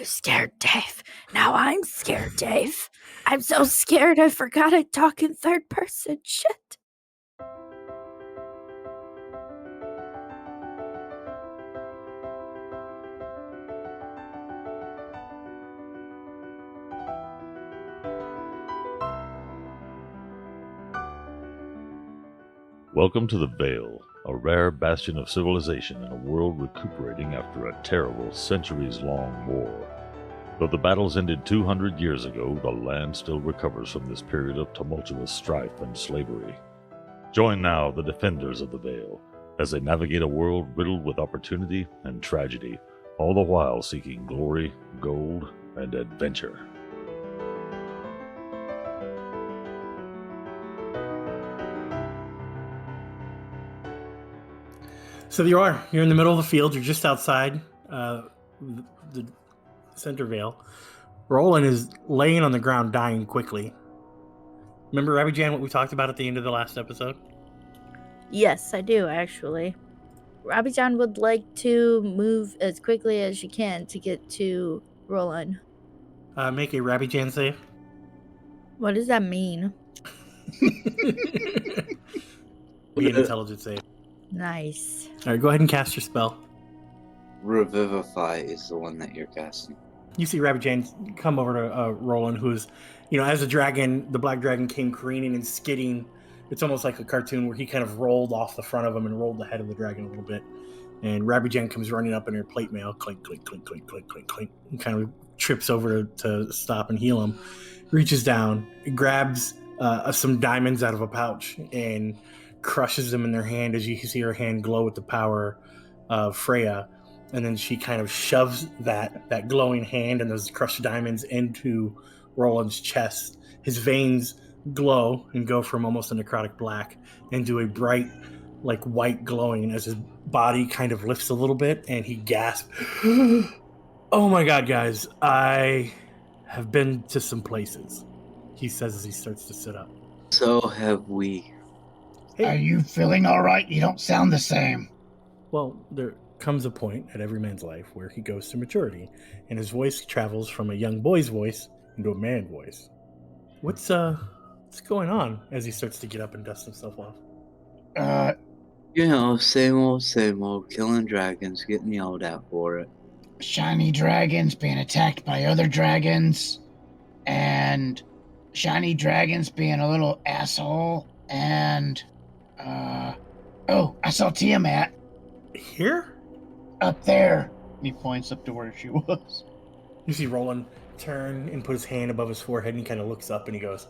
scared, Dave. Now I'm scared, Dave. I'm so scared I forgot I talk in third person. Shit. Welcome to the Vale, a rare bastion of civilization in a world recuperating after a terrible, centuries-long war. Though the battles ended 200 years ago, the land still recovers from this period of tumultuous strife and slavery. Join now the defenders of the Vale as they navigate a world riddled with opportunity and tragedy, all the while seeking glory, gold, and adventure. So you're in the middle of the field. You're just outside the Centrevale. Rolen is laying on the ground, dying quickly. Remember, Rabbi Jan, what we talked about at the end of the last episode? Yes, I do, actually. Rabbi John would like to move as quickly as she can to get to Rolen. Make a Rabbi Jan save. What does that mean? Be an intelligence save. Nice. All right, go ahead and cast your spell. Revivify is the one that you're casting. You see Rabbi Jan come over to Rolen, who's, as the dragon, the black dragon came careening and skidding. It's almost like a cartoon where he kind of rolled off the front of him and rolled the head of the dragon a little bit. And Rabbi Jan comes running up in her plate mail, clink, clink, clink, clink, clink, clink, clink, and kind of trips over to stop and heal him. Reaches down, grabs some diamonds out of a pouch, and crushes them in their hand as you see her hand glow with the power of Freya. And then she kind of shoves that glowing hand and those crushed diamonds into Roland's chest. His veins glow and go from almost a necrotic black into a bright, like white glowing as his body kind of lifts a little bit and he gasps, "Oh my God, guys, I have been to some places," he says as he starts to sit up. So have we. Hey. Are you feeling all right? You don't sound the same. Well, there comes a point at every man's life where he goes to maturity, and his voice travels from a young boy's voice into a man voice. What's going on? As he starts to get up and dust himself off. Same old, killing dragons, getting yelled at for it. Shiny dragons being attacked by other dragons, and shiny dragons being a little asshole, and I saw Tiamat. Here? Up there. He points up to where she was. You see Roland turn and put his hand above his forehead, and he kind of looks up and he goes,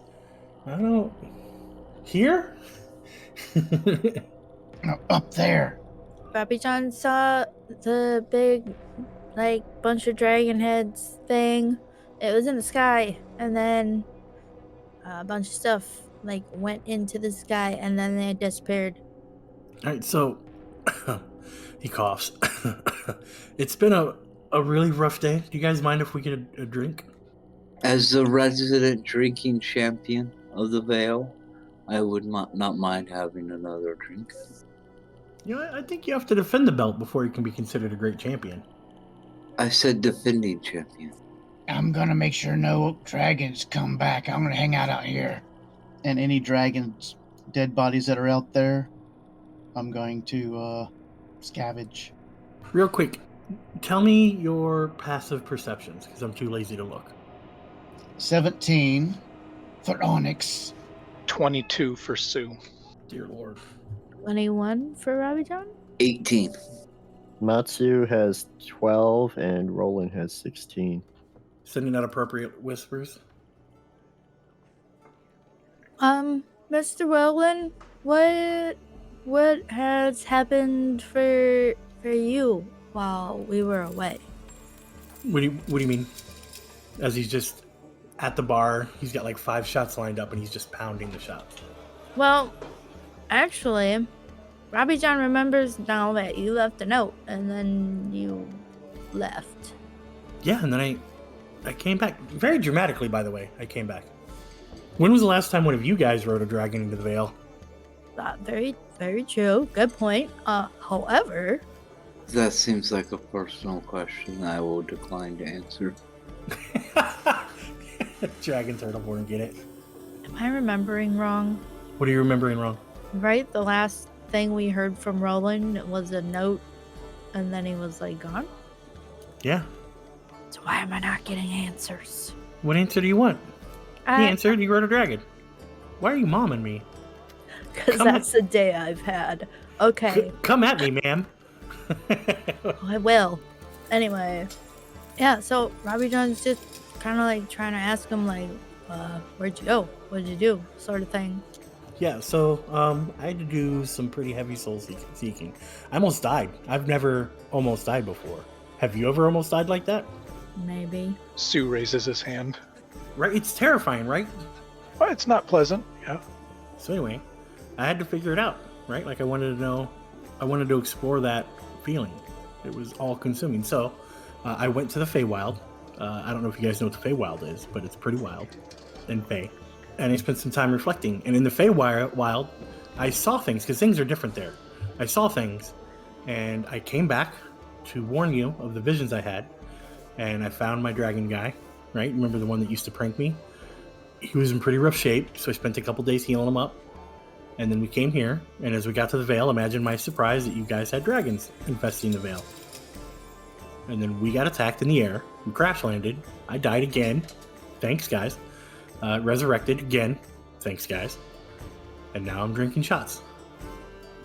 "I don't know. Here?" No, up there. Rabbi John saw the big, bunch of dragon heads thing. It was in the sky, and then a bunch of stuff, went into the sky, and then they disappeared. All right, so he coughs. It's been a really rough day. Do you guys mind if we get a drink? As the resident drinking champion of the Vale, I would not mind having another drink. I think you have to defend the belt before you can be considered a great champion. I said defending champion. I'm gonna make sure no dragons come back. I'm gonna hang out here. And any dragons, dead bodies that are out there, I'm going to scavenge. Real quick, tell me your passive perceptions, because I'm too lazy to look. 17 for Onyx. 22 for Sue. Dear Lord. 21 for Rabbi John? 18. Matsu has 12 and Roland has 16. Sending out appropriate whispers. Mr. Roland, what has happened for you while we were away? What do you mean? As he's just at the bar, he's got 5 shots lined up and he's just pounding the shots. Well, actually, Rabbi John remembers now that you left a note and then you left. Yeah, and then I came back. Very dramatically, by the way, I came back. When was the last time one of you guys rode a dragon into the Vale? Very, very true. Good point. However, That seems like a personal question I will decline to answer. Dragon turtle wouldn't get it. Am I remembering wrong? What are you remembering wrong? Right? The last thing we heard from Rolen was a note, and then he was like gone. Yeah. So why am I not getting answers? What answer do you want? He answered, he wrote a dragon. Why are you momming me? Because Come that's the day I've had. Okay. Come at me, ma'am. I will. Anyway. Yeah, so Robbie John's just kind of like trying to ask him, like, where'd you go? What'd you do? Sort of thing. Yeah, so I had to do some pretty heavy soul seeking. I almost died. I've never almost died before. Have you ever almost died like that? Maybe. Sue raises his hand. Right? It's terrifying, right? Well, it's not pleasant. Yeah. So anyway, I had to figure it out, right? Like I wanted to explore that feeling. It was all consuming. So I went to the Feywild. I don't know if you guys know what the Feywild is, but it's pretty wild and Fey. And I spent some time reflecting. And in the Feywild, I saw things, because things are different there. I saw things, and I came back to warn you of the visions I had. And I found my dragon guy, right? Remember the one that used to prank me? He was in pretty rough shape, so I spent a couple days healing him up. And then we came here, and as we got to the Vale, imagine my surprise that you guys had dragons infesting the Vale. And then we got attacked in the air. We crash landed. I died again. Thanks, guys. Resurrected again. Thanks, guys. And now I'm drinking shots.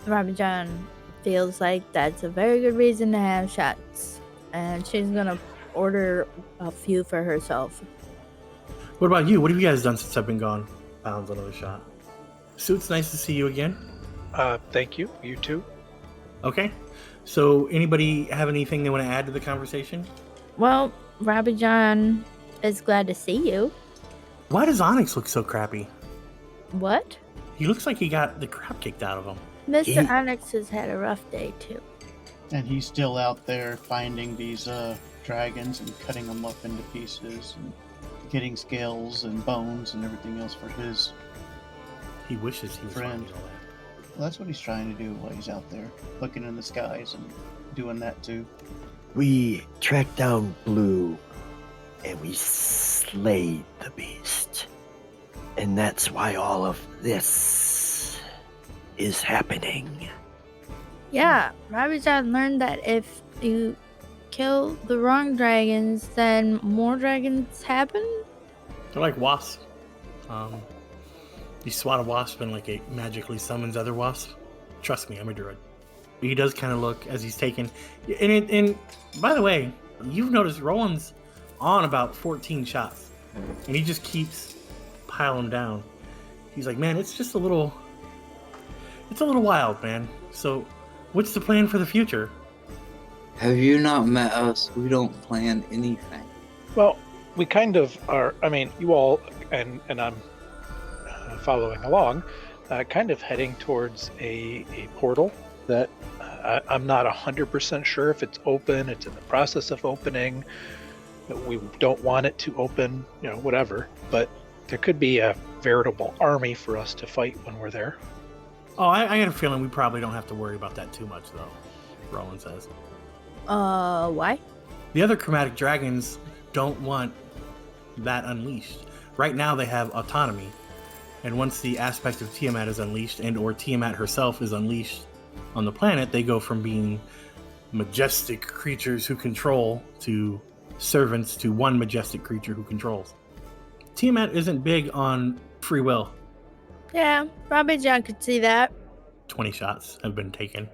Robbie John feels like that's a very good reason to have shots. And she's gonna order a few for herself. What about you? What have you guys done since I've been gone? Pounds another shot. Sue, it's nice to see you again. Thank you. You too. Okay. So anybody have anything they want to add to the conversation? Well, Robbie John is glad to see you. Why does Onyx look so crappy? What? He looks like he got the crap kicked out of him. Mr. Onyx has had a rough day too. And he's still out there finding these dragons and cutting them up into pieces and getting scales and bones and everything else for his He wishes he was friend. finding all that. Well, that's what he's trying to do while he's out there, looking in the skies and doing that too. We tracked down Blue and we slayed the beast. And that's why all of this is happening. Yeah, Robbie John learned that if you kill the wrong dragons, then more dragons happen. They're like wasps. You swat a wasp and like it magically summons other wasps. Trust me, I'm a druid. He does kind of look as he's taken. And by the way, you've noticed Roland's on about 14 shots, and he just keeps piling down. He's like, man, it's a little wild, man. So, what's the plan for the future? Have you not met us? We don't plan anything. Well, we kind of are. I mean, you all, and I'm following along, kind of heading towards a portal that I'm not 100% sure if it's open. It's in the process of opening. We don't want it to open, whatever. But there could be a veritable army for us to fight when we're there. Oh, I got a feeling we probably don't have to worry about that too much, though, Roland says. Why? The other chromatic dragons don't want that unleashed. Right now they have autonomy. And once the aspect of Tiamat is unleashed, and or Tiamat herself is unleashed on the planet, they go from being majestic creatures who control to servants to one majestic creature who controls. Tiamat isn't big on free will. Yeah, Robbie John could see that. 20 shots have been taken,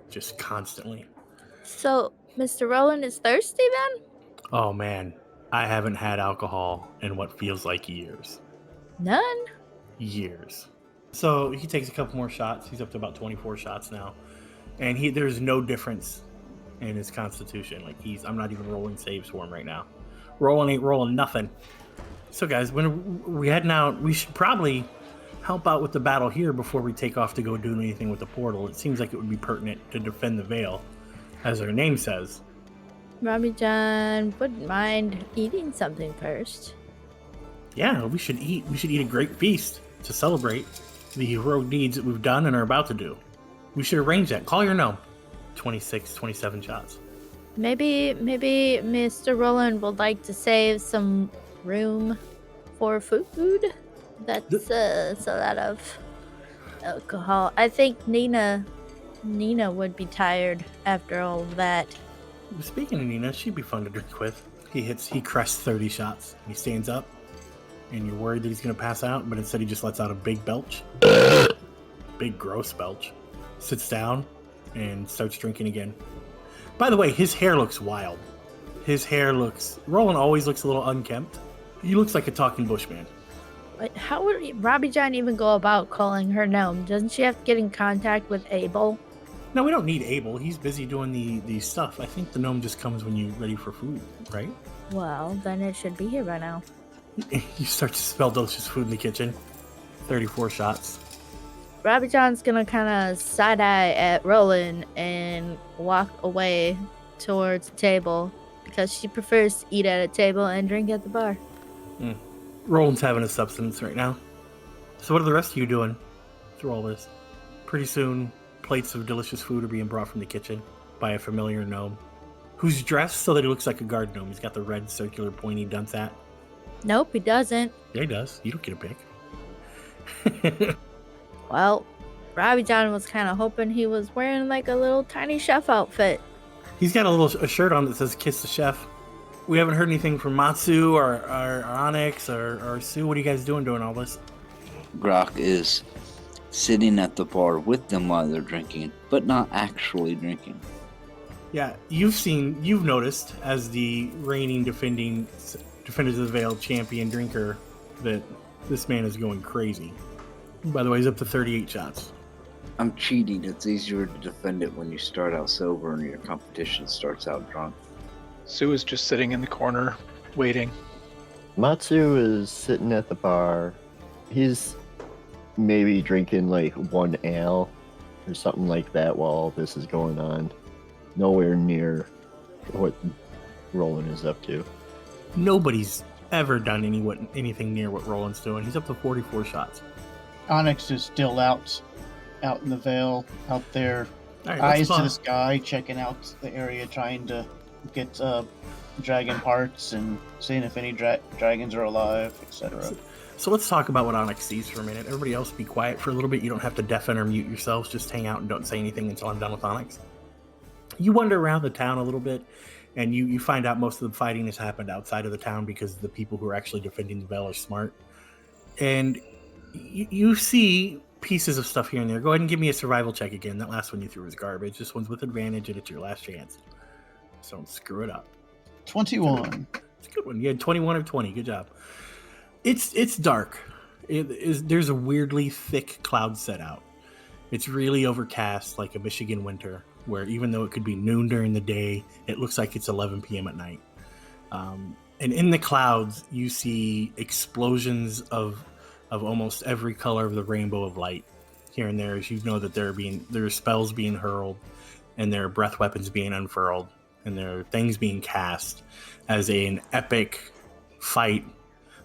just constantly. So, Mr. Roland is thirsty then? Oh man, I haven't had alcohol in what feels like years. None? Years. So he takes a couple more shots. He's up to about 24 shots now. And there's no difference in his constitution. Like I'm not even rolling saves for him right now. Roland ain't rolling nothing. So guys, when we heading out, we should probably help out with the battle here before we take off to go do anything with the portal. It seems like it would be pertinent to defend the Vale, as our name says. Robbie John wouldn't mind eating something first. Yeah, we should eat. We should eat a great feast to celebrate the heroic deeds that we've done and are about to do. We should arrange that. Call your gnome. 26, 27 shots. Maybe Mr. Roland would like to save some room for food. That's a lot of alcohol. I think Nina would be tired after all of that. Speaking of Nina, she'd be fun to drink with. He crests 30 shots. He stands up, and you're worried that he's going to pass out, but instead he just lets out a big belch. Big gross belch. Sits down and starts drinking again. By the way, his hair looks wild. Roland always looks a little unkempt. He looks like a talking bushman. How would Robbie John even go about calling her gnome? Doesn't she have to get in contact with Abel? No, we don't need Abel. He's busy doing the stuff. I think the gnome just comes when you're ready for food, right? Well, then it should be here by now. You start to smell delicious food in the kitchen. 34 shots. Robbie John's gonna kind of side-eye at Roland and walk away towards the table because she prefers to eat at a table and drink at the bar. Roland's having a substance right now. So what are the rest of you doing through all this? Pretty soon, plates of delicious food are being brought from the kitchen by a familiar gnome who's dressed so that he looks like a guard gnome. He's got the red circular pointy dunce hat. Nope, he doesn't. Yeah, he does. You don't get a pick. Well, Robbie John was kind of hoping he was wearing like a little tiny chef outfit. He's got a shirt on that says "Kiss the Chef." We haven't heard anything from Matsu or Onyx or Sue. What are you guys doing during all this? Grok is sitting at the bar with them while they're drinking, but not actually drinking. Yeah, you've noticed as the reigning Defenders of the Veil champion drinker that this man is going crazy. By the way, he's up to 38 shots. I'm cheating. It's easier to defend it when you start out sober and your competition starts out drunk. Sue is just sitting in the corner, waiting. Matsu is sitting at the bar. He's maybe drinking like one ale or something like that while all this is going on. Nowhere near what Roland is up to. Nobody's ever done anything near what Roland's doing. He's up to 44 shots. Onyx is still out in the Vale, out there, All right, eyes to the sky, checking out the area, trying to get dragon parts and seeing if any dragons are alive, etc. So let's talk about what Onyx sees for a minute. Everybody else be quiet for a little bit. You don't have to deafen or mute yourselves. Just hang out and don't say anything until I'm done with Onyx. You wander around the town a little bit, and you find out most of the fighting has happened outside of the town because the people who are actually defending the Vale are smart. And you see pieces of stuff here and there. Go ahead and give me a survival check again. That last one you threw was garbage. This one's with advantage, and it's your last chance. So don't screw it up. 21. It's a good one. You had 21 or 20. Good job. It's dark. There's a weirdly thick cloud set out. It's really overcast, like a Michigan winter, where even though it could be noon during the day, it looks like it's 11 p.m. at night. And in the clouds, you see explosions of almost every color of the rainbow of light here and there, as you know that there are spells being hurled, and there are breath weapons being unfurled, and there are things being cast as an epic fight,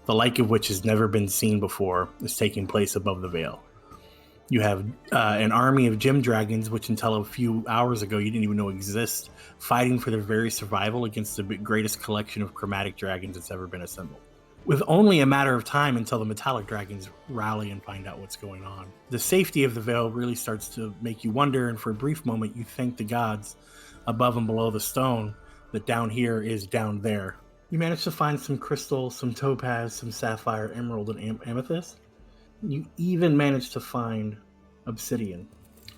the like of which has never been seen before, is taking place above the Vale. You have an army of gem dragons, which until a few hours ago you didn't even know exist, fighting for their very survival against the greatest collection of chromatic dragons that's ever been assembled. With only a matter of time until the metallic dragons rally and find out what's going on. The safety of the Vale really starts to make you wonder, and for a brief moment you thank the gods above and below the stone that down here is down there. You manage to find some crystal, some topaz, some sapphire, emerald, and amethyst. You even manage to find obsidian.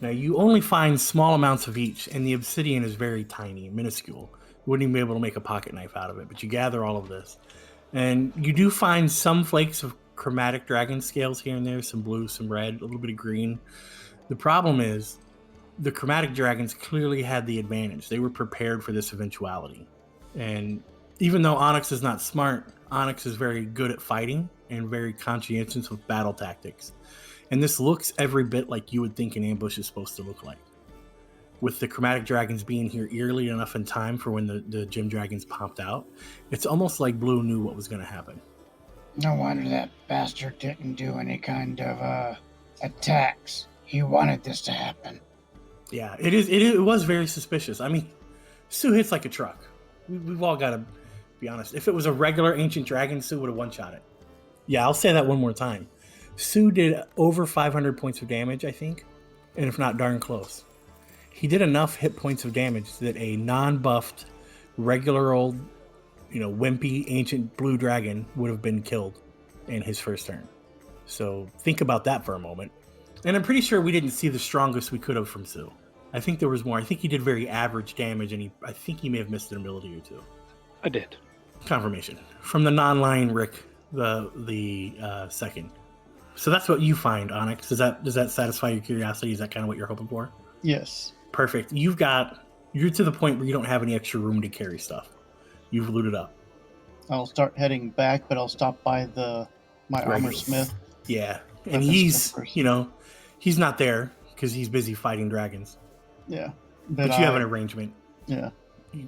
Now, you only find small amounts of each, and the obsidian is very tiny, minuscule. You wouldn't even be able to make a pocket knife out of it, but you gather all of this. And you do find some flakes of chromatic dragon scales here and there, some blue, some red, a little bit of green. The problem is, the chromatic dragons clearly had the advantage. They were prepared for this eventuality. And even though Onyx is not smart, Onyx is very good at fighting and very conscientious with battle tactics. And this looks every bit like you would think an ambush is supposed to look like. With the chromatic dragons being here early enough in time for when the gem dragons popped out, it's almost like Blue knew what was going to happen. No wonder that bastard didn't do any kind of attacks. He wanted this to happen. Yeah, it was very suspicious. I mean, Sue hits like a truck. We've all got to be honest. If it was a regular ancient dragon, Sue would have one-shot it. Yeah, I'll say that one more time. Sue did over 500 points of damage, I think, and if not, darn close. He did enough hit points of damage that a non-buffed, regular old, wimpy ancient blue dragon would have been killed in his first turn. So think about that for a moment. And I'm pretty sure we didn't see the strongest we could have from Sue. I think there was more. I think he did very average damage, and I think he may have missed an ability or two. I did. Confirmation from the non-lying Rick, the second. So that's what you find, Onyx. Does that satisfy your curiosity? Is that kind of what you're hoping for? Yes. Perfect. You're to the point where you don't have any extra room to carry stuff. You've looted up. I'll start heading back, but I'll stop by my armor smith. Yeah, and he's not there because he's busy fighting dragons. Yeah, but you have an arrangement. Yeah,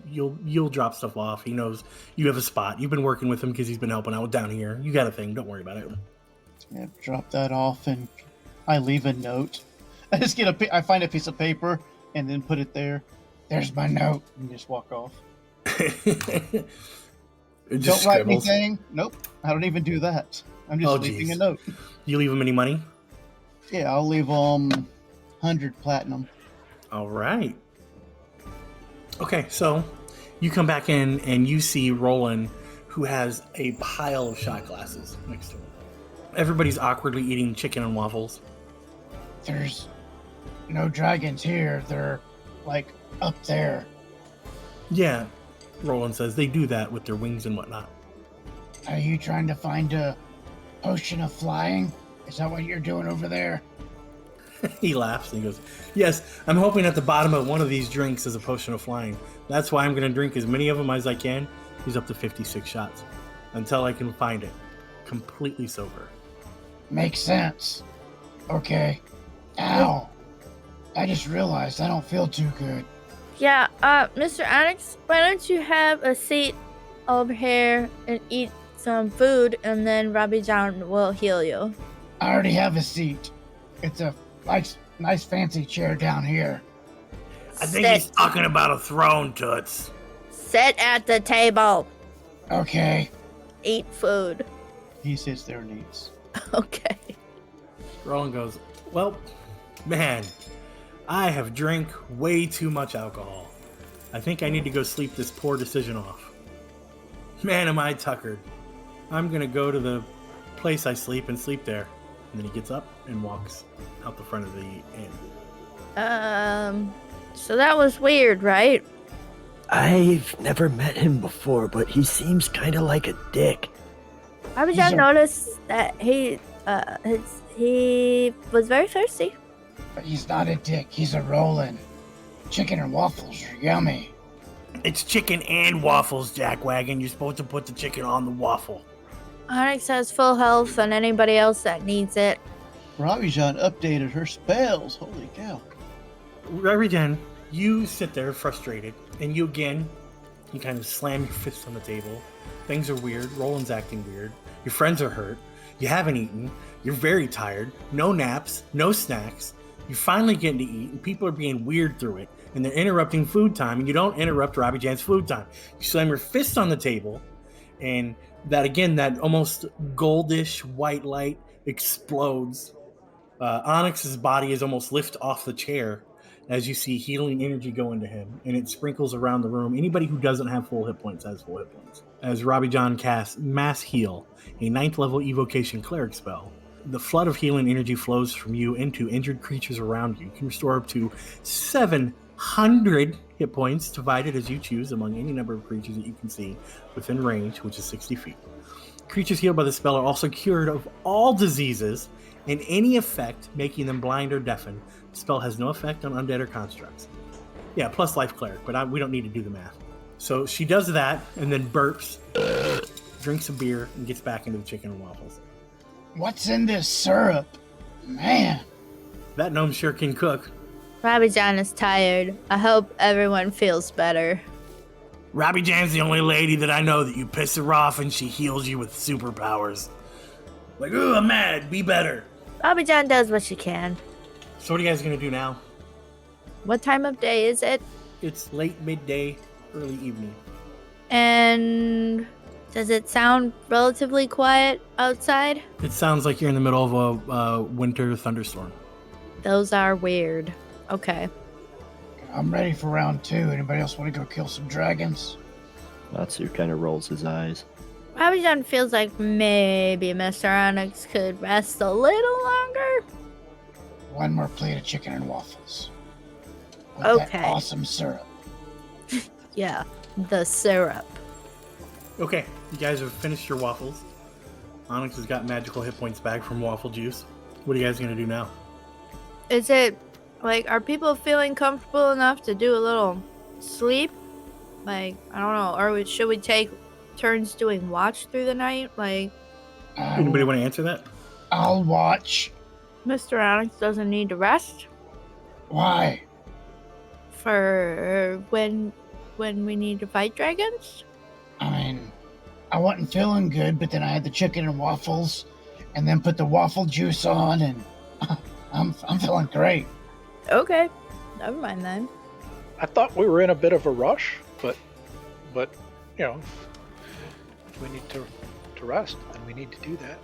you'll drop stuff off. He knows you have a spot. You've been working with him because he's been helping out down here. You got a thing. Don't worry about it. Yeah, drop that off, and I leave a note. I find a piece of paper and then put it there. There's my note, and just walk off. Don't write anything. Nope, I don't even do that. I'm just leaving a note. You leave him any money? Yeah, I'll leave 100 platinum. All right. Okay, so you come back in and you see Rolen, who has a pile of shot glasses next to him. Everybody's awkwardly eating chicken and waffles. There's no dragons here. They're, up there. Yeah, Rolen says they do that with their wings and whatnot. Are you trying to find a potion of flying? Is that what you're doing over there? He laughs and he goes, yes, I'm hoping at the bottom of one of these drinks is a potion of flying. That's why I'm going to drink as many of them as I can. He's up to 56 shots until I can find it. Completely sober. Makes sense. Okay. Ow. I just realized I don't feel too good. Yeah, Mr. Onyx, why don't you have a seat over here and eat some food, and then Robbie John will heal you. I already have a seat. It's a nice fancy chair down here. I think he's talking about a throne, Toots. Sit at the table. Okay. Eat food. He sits there and eats. Okay. Rolen goes, well, man, I have drank way too much alcohol. I think I need to go sleep this poor decision off. Man, am I tuckered. I'm going to go to the place I sleep and sleep there. And then he gets up and walks out the front of the inn. So that was weird, right? I've never met him before, but he seems kind of like a dick. How did y'all notice that he was very thirsty? But he's not a dick. He's a Rolen. Chicken and waffles are yummy. It's chicken and waffles, Jackwagon. You're supposed to put the chicken on the waffle. Onyx has full health and anybody else that needs it. Robbie John updated her spells. Holy cow. Ravijan, you sit there frustrated, and you kind of slam your fist on the table. Things are weird. Roland's acting weird. Your friends are hurt. You haven't eaten. You're very tired. No naps. No snacks. You're finally getting to eat, and people are being weird through it, and they're interrupting food time, and you don't interrupt Robbie Jan's food time. You slam your fist on the table, and that almost goldish white light explodes. Onyx's body is almost lifted off the chair as you see healing energy go into him, and it sprinkles around the room. Anybody who doesn't have full hit points has full hit points. As Robbie John casts Mass Heal, a 9th level evocation cleric spell, the flood of healing energy flows from you into injured creatures around you. You can restore up to 700 hit points, divided as you choose among any number of creatures that you can see within range, which is 60 feet. Creatures healed by the spell are also cured of all diseases and any effect making them blind or deafened. The spell has no effect on undead or constructs. Yeah, plus life cleric, but we don't need to do the math. So she does that and then burps, drinks a beer, and gets back into the chicken and waffles. What's in this syrup? Man. That gnome sure can cook. Robbie John is tired. I hope everyone feels better. Robbie Jan's the only lady that I know that you piss her off and she heals you with superpowers. Like, ooh, I'm mad, be better. Robbie John does what she can. So what are you guys going to do now? What time of day is it? It's late midday, early evening. And does it sound relatively quiet outside? It sounds like you're in the middle of a winter thunderstorm. Those are weird. Okay. I'm ready for round 2. Anybody else want to go kill some dragons? Matsu kind of rolls his eyes. Rabijan feels like maybe Mr. Onyx could rest a little longer. One more plate of chicken and waffles. With Okay. that awesome syrup. Yeah, the syrup. Okay, you guys have finished your waffles. Onyx has got magical hit points back from Waffle Juice. What are you guys going to do now? Is it, like, are people feeling comfortable enough to do a little sleep? Like, I don't know, or should we take turns doing watch through the night? Like, Anybody want to answer that? I'll watch. Mr. Onyx doesn't need to rest Why? for when we need to fight dragons? I mean, I wasn't feeling good, but then I had the chicken and waffles, and then put the waffle juice on, and I'm feeling great. Okay, never mind then. I thought we were in a bit of a rush, but you know, if we need to rest, then we need to do that.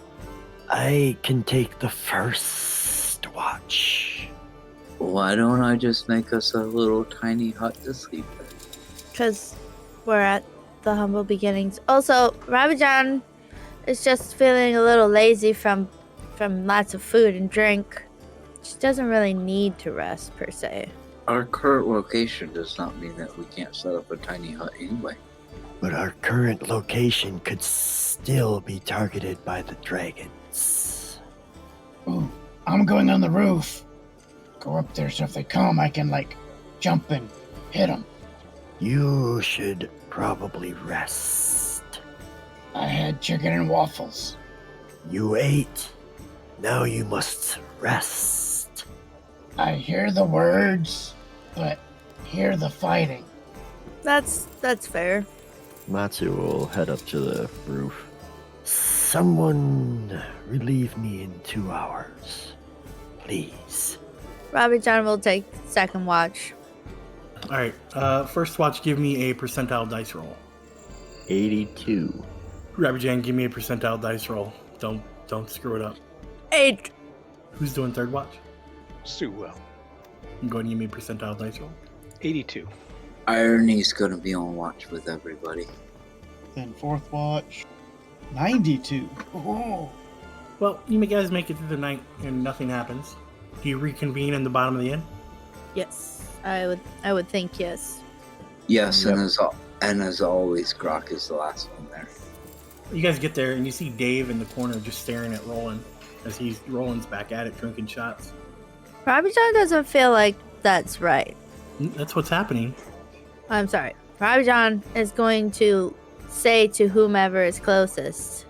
I can take the first watch. Why don't I just make us a little tiny hut to sleep in? Because we're at the humble beginnings. Also, Rabijan is just feeling a little lazy from lots of food and drink. She doesn't really need to rest, per se. Our current location does not mean that we can't set up a tiny hut anyway. But our current location could still be targeted by the dragons. Ooh, I'm going on the roof. Go up there so if they come, I can, like, jump and hit them. You should probably rest. I had chicken and waffles. You ate. Now you must rest. I hear the words, but hear the fighting. That's fair. Matsu will head up to the roof. Someone relieve me in 2 hours. Please. Rabijan will take second watch. All right, first watch, give me a percentile dice roll. 82. Rabijan, give me a percentile dice roll. Don't screw it up. 8. Who's doing third watch? Sue will. You go and give me a percentile dice roll. 82. Irony's gonna be on watch with everybody. Then fourth watch, 92. Oh, Well, you guys make it through the night and nothing happens. Do you reconvene in the bottom of the inn? Yes, I would think yes. Yes, Yep. and as always, Grok is the last one there. You guys get there and you see Dave in the corner just staring at Rolen as Roland's back at it drinking shots. Rabijan doesn't feel like that's right. That's what's happening. I'm sorry. Rabijan is going to say to whomever is closest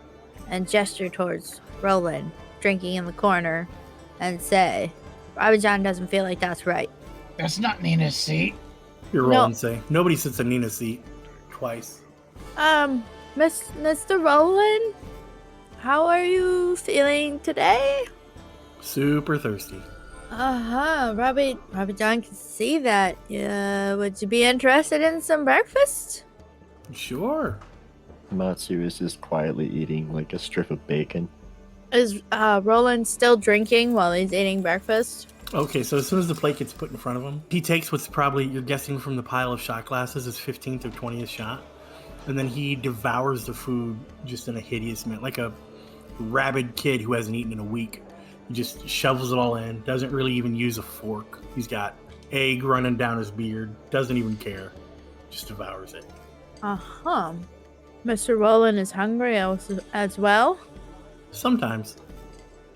and gesture towards Rolen, drinking in the corner, and say, Rabijan doesn't feel like that's right. that's not Nina's seat. You're No. Roland say. Nobody sits in Nina's seat twice. Mr. Rolen, how are you feeling today? Super thirsty. Rabijan can see that. Would you be interested in some breakfast? Sure. Matsu is just quietly eating like a strip of bacon. Is Roland still drinking while he's eating breakfast? Okay, so as soon as the plate gets put in front of him, he takes what's probably, you're guessing from the pile of shot glasses, his 15th or 20th shot. And then he devours the food just in a hideous manner, like a rabid kid who hasn't eaten in a week. He just shovels it all in, doesn't really even use a fork. He's got egg running down his beard, doesn't even care, just devours it. Uh-huh. Mr. Roland is hungry as well. Sometimes.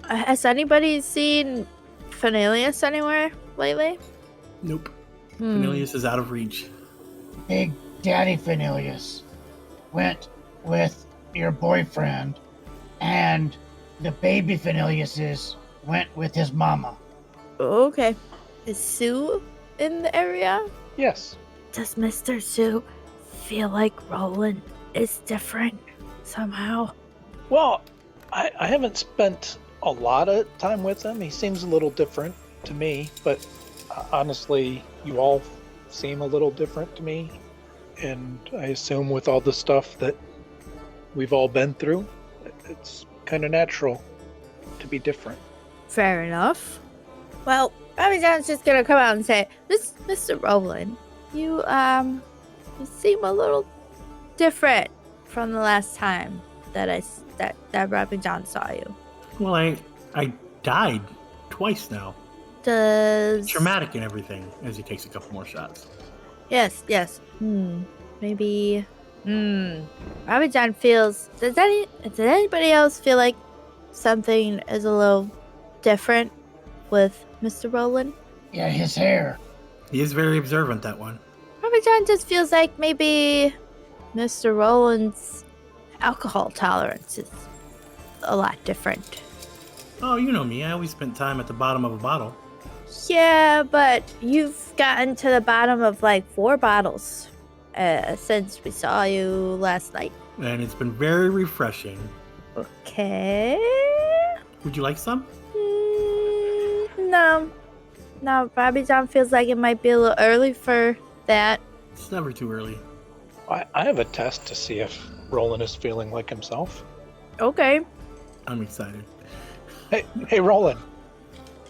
Has anybody seen Phanelius anywhere lately? Nope. Hmm. Cornelius is out of reach. Big Daddy Phanelius went with your boyfriend, and the baby Phaneliuses went with his mama. Okay. Is Sue in the area? Yes. Does Mr. Sue feel like Roland is different somehow? Well, I haven't spent a lot of time with him. He seems a little different to me, but Honestly, you all seem a little different to me, and I assume with all the stuff that we've all been through, it's kind of natural to be different. Fair enough. Well, Bobby John's just gonna come out and say, Mr. Rolen, you seem a little different from the last time that Bobby John saw you. Well, I died twice now. Does Traumatic and everything. As he takes a couple more shots. Yes. Maybe. Bobby John feels. Does anybody else feel like something is a little different with Mr. Rolen? Yeah, his hair. He is very observant, that one. Bobby John just feels like maybe Mr. Roland's alcohol tolerance is a lot different. Oh, you know me. I always spent time at the bottom of a bottle. Yeah, but you've gotten to the bottom of like 4 bottles since we saw you last night. And it's been very refreshing. Okay. Would you like some? No. Bobby John feels like it might be a little early for that. It's never too early. I have a test to see if Roland is feeling like himself. Okay. I'm excited. Hey, Roland.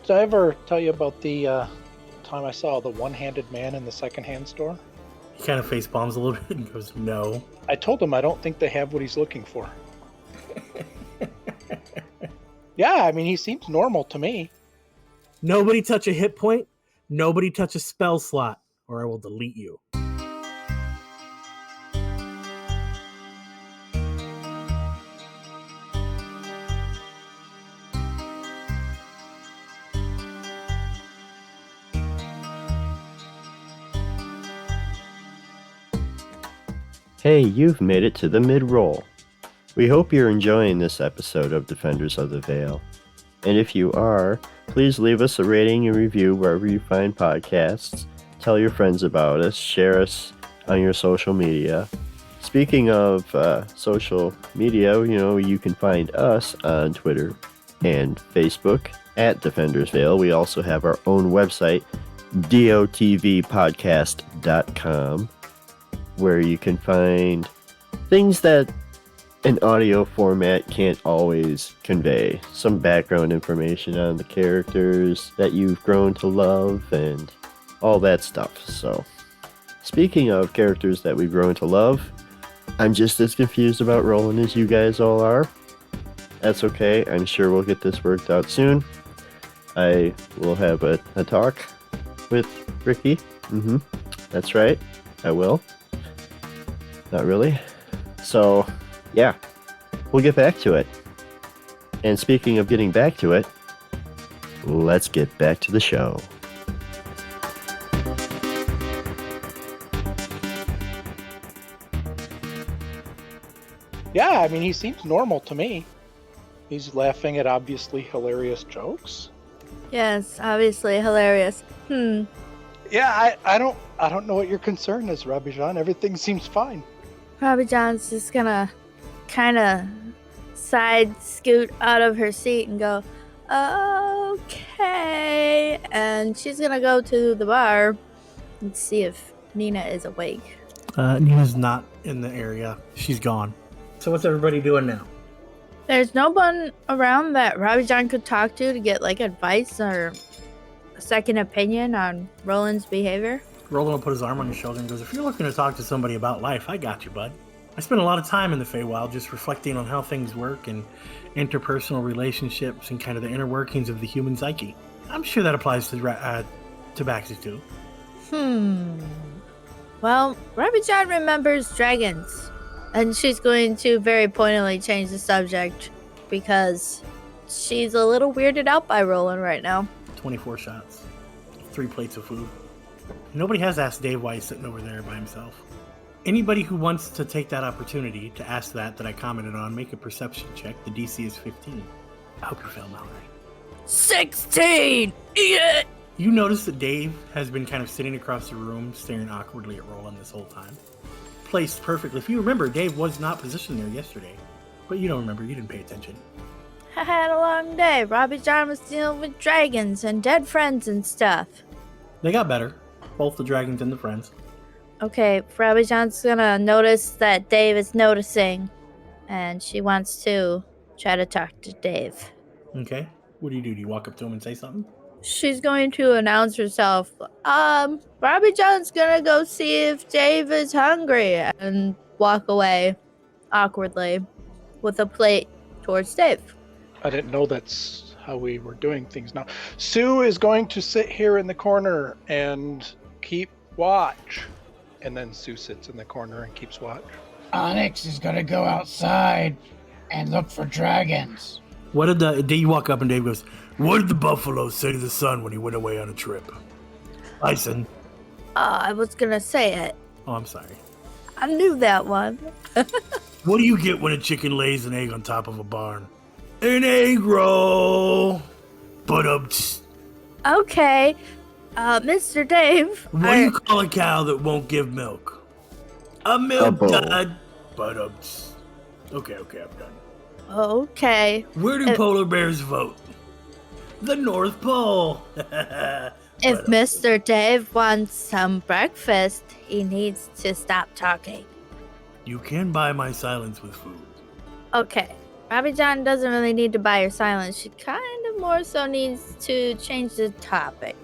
Did I ever tell you about the time I saw the one-handed man in the secondhand store? He kind of face palms a little bit and goes, no. I told him I don't think they have what he's looking for. Yeah, I mean, he seems normal to me. Nobody touch a hit point. Nobody touch a spell slot, or I will delete you. Hey, you've made it to the mid-roll. We hope you're enjoying this episode of Defenders of the Veil. And if you are, please leave us a rating and review wherever you find podcasts. Tell your friends about us. Share us on your social media. Speaking of social media, you can find us on Twitter and Facebook at Defenders Veil. We also have our own website, dotvpodcast.com, where you can find things that an audio format can't always convey. Some background information on the characters that you've grown to love and all that stuff. So, speaking of characters that we've grown to love, I'm just as confused about Roland as you guys all are. That's okay. I'm sure we'll get this worked out soon. I will have a talk with Ricky. That's right. I will. Not really. So, yeah, we'll get back to it. And speaking of getting back to it, let's get back to the show. Yeah, I mean, he seems normal to me. He's laughing at obviously hilarious jokes. Yes, obviously hilarious. Yeah, I don't know what your concern is, Robbie Jean. Everything seems fine. Bobby John's just gonna kind of side scoot out of her seat and go, okay. And she's gonna go to the bar and see if Nina is awake. Nina's not in the area. She's gone. So what's everybody doing now? There's no one around that Robbie John could talk to get like advice or a second opinion on Roland's behavior. Roland will put his arm on your shoulder and goes, if you're looking to talk to somebody about life, I got you, bud. I spent a lot of time in the Feywild just reflecting on how things work and interpersonal relationships and kind of the inner workings of the human psyche. I'm sure that applies to Tabaxi too. Well, Robbie John remembers dragons. And she's going to very pointedly change the subject because she's a little weirded out by Roland right now. 24 shots. 3 plates of food. Nobody has asked Dave why he's sitting over there by himself. Anybody who wants to take that opportunity to ask that I commented on, make a perception check. The DC is 15. I hope you fail, Mallory. 16! Yeah! You notice that Dave has been kind of sitting across the room, staring awkwardly at Roland this whole time. Placed perfectly. If you remember, Dave was not positioned there yesterday. But you don't remember, you didn't pay attention. I had a long day. Robbie John was dealing with dragons and dead friends and stuff. They got better. Both the dragons and the friends. Okay, Robbie John's gonna notice that Dave is noticing, and she wants to try to talk to Dave. Okay. What do? Do you walk up to him and say something? She's going to announce herself. Robbie John's gonna go see if Dave is hungry and walk away awkwardly with a plate towards Dave. I didn't know that's how we were doing things now. Sue is going to sit here in the corner and keep watch. And then Sue sits in the corner and keeps watch. Onyx is gonna go outside and look for dragons. What did you walk up and Dave goes, what did the buffalo say to the sun when he went away on a trip? Bison. I was gonna say it. Oh, I'm sorry. I knew that one. What do you get when a chicken lays an egg on top of a barn? An egg roll. But Okay, Mr. Dave. what do you call a cow that won't give milk? A milk bull. dud. But okay, I'm done. Okay. Where do polar bears vote? The North Pole. If Mr. Dave wants some breakfast, he needs to stop talking. You can buy my silence with food. Okay. Robbie John doesn't really need to buy your silence. She kind of more so needs to change the topic.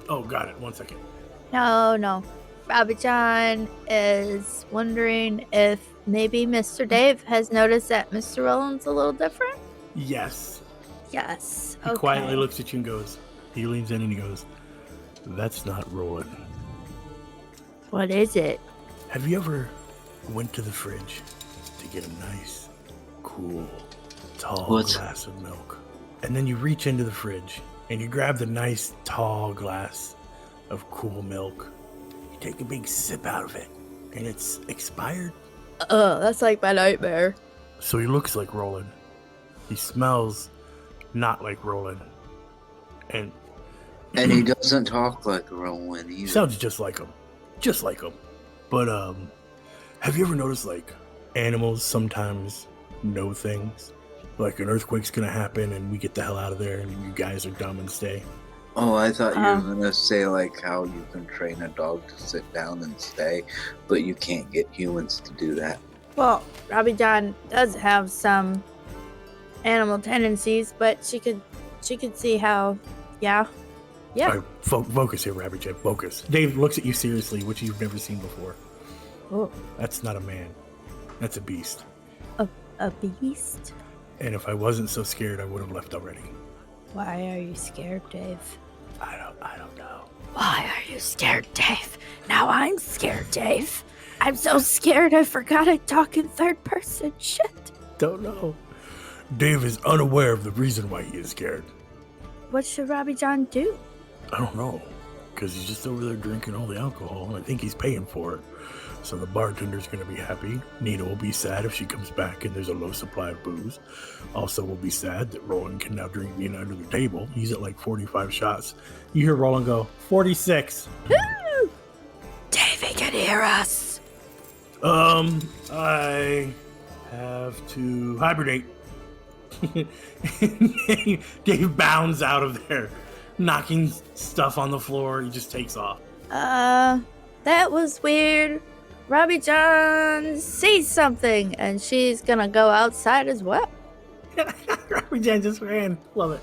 Oh, got it. 1 second. No. Robbie John is wondering if maybe Mr. Dave has noticed that Mr. Roland's a little different? Yes. Yes. He quietly looks at you and goes, he leans in and he goes, that's not Rolen. What is it? Have you ever went to the fridge to get a nice, cool, tall glass of milk? And then you reach into the fridge and you grab the nice, tall glass of cool milk. You take a big sip out of it and it's expired. That's like my nightmare. So he looks like Rolen. He smells not like Rolen. And he doesn't talk like Rolen either. Sounds just like him. Just like him. But, have you ever noticed, like, animals sometimes know things? Like an earthquake's gonna happen and we get the hell out of there and you guys are dumb and stay. Oh, I thought you were gonna say like how you can train a dog to sit down and stay, but you can't get humans to do that. Well, Robbie John does have some animal tendencies, but she could see how, yeah. All right, focus here, Rabbit Jet. Focus. Dave looks at you seriously, which you've never seen before. Oh. That's not a man. That's a beast. A beast? And if I wasn't so scared, I would have left already. Why are you scared, Dave? I don't know. Why are you scared, Dave? Now I'm scared, Dave. I'm so scared I forgot I talk in third person. Shit. Don't know. Dave is unaware of the reason why he is scared. What should Robbie John do? I don't know. Because he's just over there drinking all the alcohol, and I think he's paying for it. So the bartender's going to be happy. Nina will be sad if she comes back and there's a low supply of booze. Also will be sad that Roland can now drink being under the table. He's at like 45 shots. You hear Roland go, 46. Woo! Davey can hear us. I have to hibernate. Dave bounds out of there, knocking stuff on the floor. He just takes off. That was weird. Robbie John sees something, and she's gonna go outside as well. Robbie John just ran. Love it.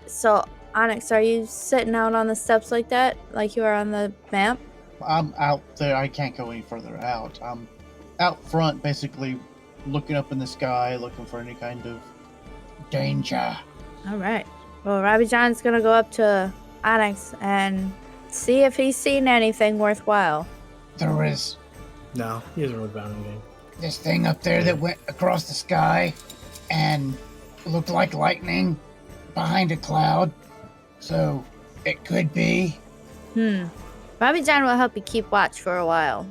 So, Onyx, are you sitting out on the steps like that, like you are on the map? I'm out there. I can't go any further out. I'm out front, basically looking up in the sky, looking for any kind of danger. All right. Well, Robbie John's gonna go up to Onyx and see if he's seen anything worthwhile. There was No, he hasn't really found anything. this thing up there that went across the sky and looked like lightning behind a cloud. So it could be. Robbie John will help you keep watch for a while.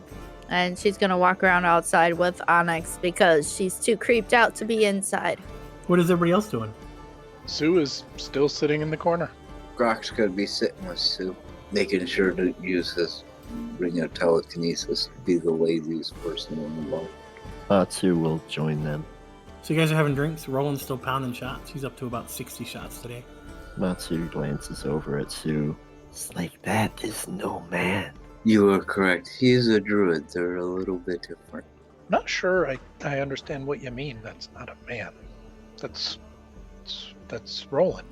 And she's gonna walk around outside with Onyx because she's too creeped out to be inside. What is everybody else doing? Sue is still sitting in the corner. Grok's gonna be sitting with Sue, making sure to use his ring of telekinesis to be the laziest person in the world. Atsu will join them. So you guys are having drinks. Roland's still pounding shots. He's up to about 60 shots today. Matsu glances over at Sue, It's like that is no man. You are correct. He is a druid. They're a little bit different. Not sure I understand what you mean. That's not a man. That's Rolen.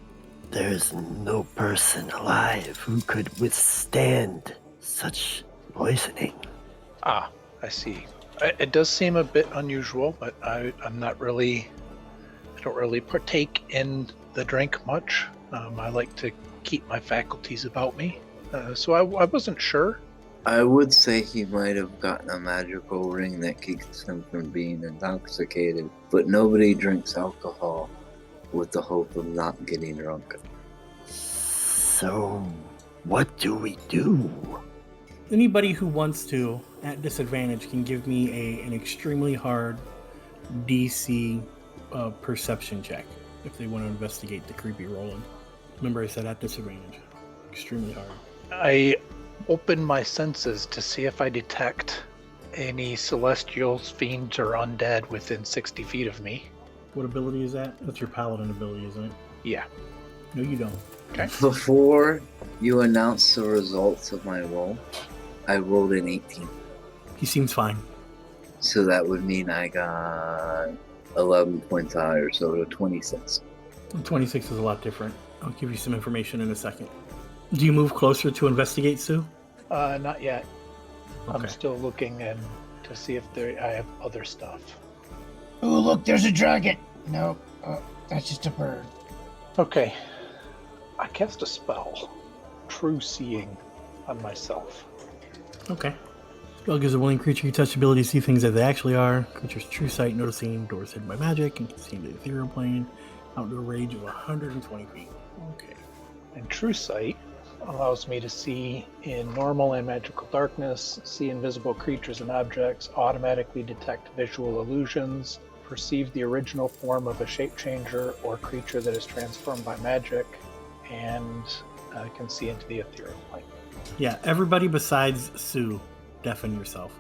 There's no person alive who could withstand such poisoning. Ah, I see. It does seem a bit unusual, but I don't really partake in the drink much. I like to keep my faculties about me. So I wasn't sure. I would say he might have gotten a magical ring that keeps him from being intoxicated, but nobody drinks alcohol with the hope of not getting drunk. So, what do we do? Anybody who wants to, at disadvantage, can give me an extremely hard DC perception check if they want to investigate the creepy Rolen. Remember I said at disadvantage. Extremely hard. I open my senses to see if I detect any celestials, fiends, or undead within 60 feet of me. What ability is that? That's your paladin ability, isn't it? Yeah. No, you don't. Okay. Before you announce the results of my roll, I rolled an 18. He seems fine. So that would mean I got 11 points higher, so 26. 26 is a lot different. I'll give you some information in a second. Do you move closer to investigate, Sue? Not yet. I'm Okay. still looking in to see if I have other stuff. Oh, look, there's a dragon. No, that's just a bird. Okay. I cast a spell. True Seeing on myself. Okay. Spell gives a willing creature you touch the ability to see things as they actually are. Creature's true sight, noticing doors hidden by magic, and can see into the ethereal plane, outdoor range of 120 feet. Okay. And True Sight allows me to see in normal and magical darkness, see invisible creatures and objects, automatically detect visual illusions, perceive the original form of a shape changer or creature that is transformed by magic, and can see into the ethereal plane. Yeah, everybody besides Sue, deafen yourself.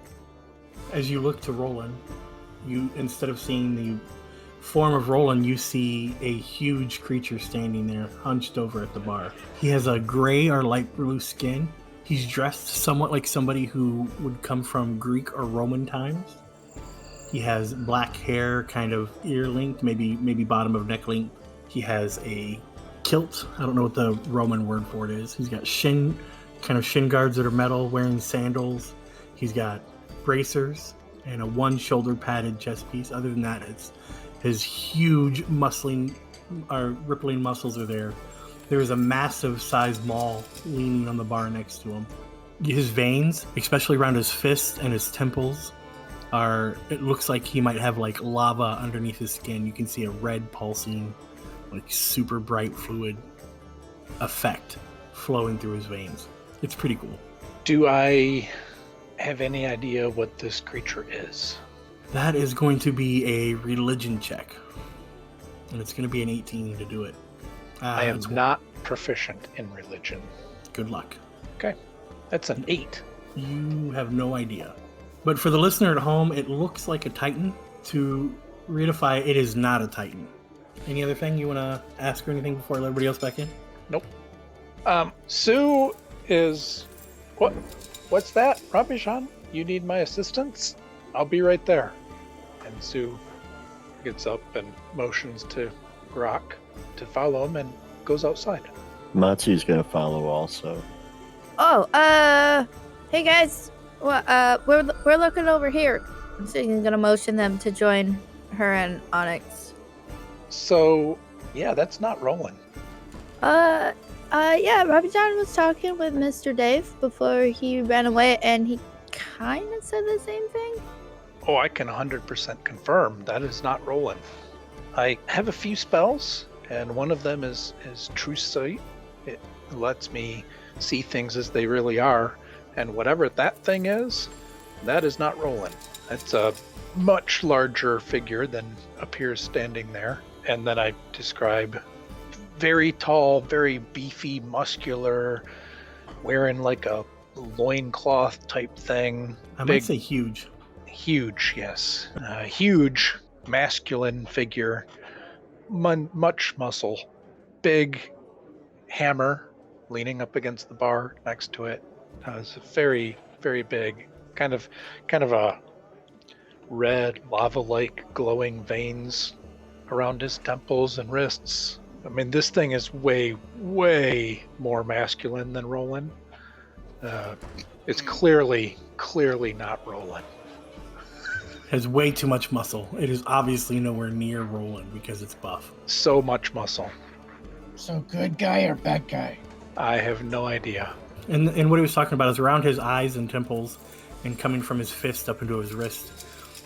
As you look to Rolen, you, instead of seeing the form of Rolen, you see a huge creature standing there, hunched over at the bar. He has a gray or light blue skin. He's dressed somewhat like somebody who would come from Greek or Roman times. He has black hair, kind of ear-linked, maybe bottom of neck length. He has a kilt. I don't know what the Roman word for it is. He's got shin guards that are metal, wearing sandals. He's got bracers and a one shoulder padded chest piece. Other than that, it's his huge rippling muscles are there. There is a massive sized maul leaning on the bar next to him. His veins, especially around his fists and his temples, it looks like he might have like lava underneath his skin. You can see a red pulsing, like super bright fluid effect flowing through his veins. It's pretty cool. Do I have any idea what this creature is? That is going to be a religion check. And it's going to be an 18 to do it. I am not proficient in religion. Good luck. Okay. That's an 8. You have no idea. But for the listener at home, it looks like a Titan. To reedify, it is not a Titan. Any other thing you want to ask or anything before I let everybody else back in? Nope. Sue is... What's that, Rabishan? You need my assistance? I'll be right there. And Sue gets up and motions to Grok to follow him and goes outside. Matsu's gonna follow also. Oh, hey guys. Well, we're looking over here. So he's gonna motion them to join her and Onyx. So, yeah, that's not Rolen. Yeah, Robbie John was talking with Mr. Dave before he ran away, and he kind of said the same thing. Oh, I can 100% confirm that is not Rolen. I have a few spells, and one of them is True Sight. It lets me see things as they really are, and whatever that thing is, that is not Rolen. It's a much larger figure than appears standing there. And then I describe very tall, very beefy, muscular, wearing like a loincloth type thing. I might say huge. Huge, yes. Huge, masculine figure, much muscle, big hammer, leaning up against the bar next to it. It's very, very big, kind of a red lava-like glowing veins around his temples and wrists. I mean, this thing is way, way more masculine than Rolen. It's clearly not Rolen. Has way too much muscle. It is obviously nowhere near Roland because it's buff. So much muscle. So good guy or bad guy? I have no idea. And what he was talking about is around his eyes and temples and coming from his fist up into his wrist.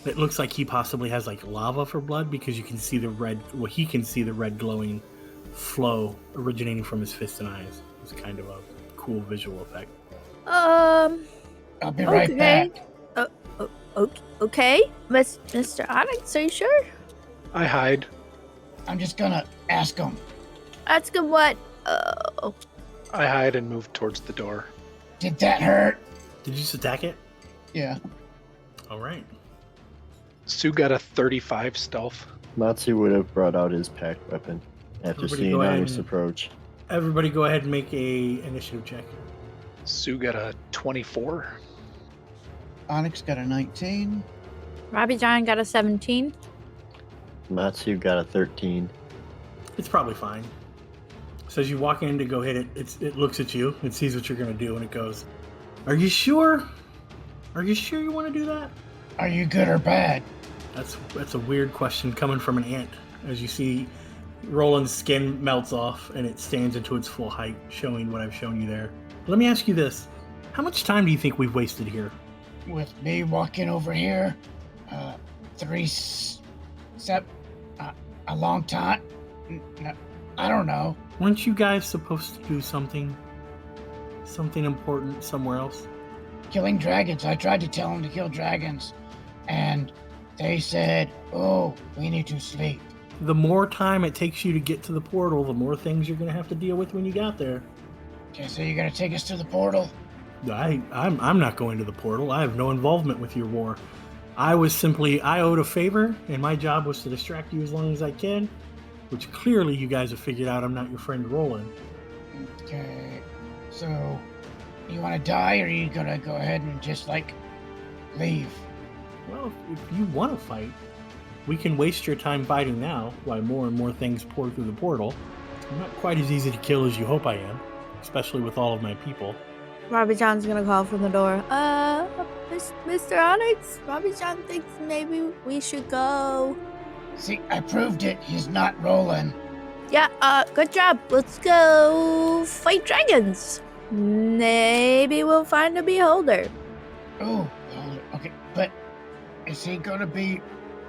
It looks like he possibly has like lava for blood because you can see the red, well, he can see the red glowing flow originating from his fist and eyes. It's kind of a cool visual effect. I'll be right back. Okay, Mr. Onyx, are you sure? I hide. I'm just gonna ask him. Ask him what? Oh. I hide and move towards the door. Did that hurt? Did you just attack it? Yeah. All right. Sue got a 35 stealth. Matsu would have brought out his packed weapon after Everybody seeing go ahead Onyx and- approach. Everybody go ahead and make a initiative check. Sue got a 24. Onyx got a 19. Robbie John got a 17. Matsu got a 13. It's probably fine. So as you walk in to go hit it, it looks at you, it sees what you're going to do, and it goes, "Are you sure? Are you sure you want to do that?" Are you good or bad? That's a weird question coming from an ant. As you see, Roland's skin melts off, and it stands into its full height, showing what I've shown you there. Let me ask you this. How much time do you think we've wasted here? With me walking over here, a long time. No, I don't know. Weren't you guys supposed to do something important somewhere else? Killing dragons. I tried to tell them to kill dragons, and they said, "Oh, we need to sleep." The more time it takes you to get to the portal, the more things you're going to have to deal with when you got there. Okay, so you're gonna take us to the portal? I'm not going to the portal. I have no involvement with your war. I owed a favor, and my job was to distract you as long as I can, which clearly you guys have figured out I'm not your friend Roland. Okay, so you want to die, or are you gonna go ahead and just leave? Well, if you want to fight, we can waste your time fighting now while more and more things pour through the portal. I'm not quite as easy to kill as you hope I am, especially with all of my people. Robbie John's gonna call from the door. Mr. Onyx, Robbie John thinks maybe we should go. See, I proved it. He's not Roland. Yeah, good job. Let's go fight dragons. Maybe we'll find a beholder. Oh, okay, but is he gonna be